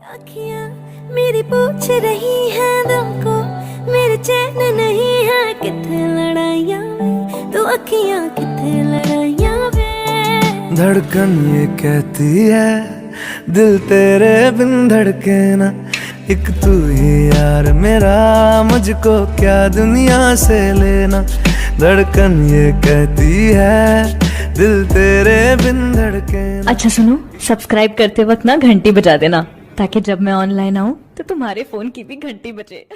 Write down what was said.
अखियाँ मेरी पूछ रही है दिल को, मेरे चैन नहीं है किथे लड़ाइयाँ वे, तो अखियाँ किथे लड़ाइयाँ वे। धड़कन ये कहती है दिल तेरे बिन धड़के ना, एक तू ही यार मेरा, मुझको क्या दुनिया से लेना। धड़कन ये कहती है दिल तेरे बिन धड़के ना। अच्छा सुनो, सब्सक्राइब करते वक्त ना घंटी बजा देना, ताकि जब मैं ऑनलाइन आऊँ तो तुम्हारे फोन की भी घंटी बजे।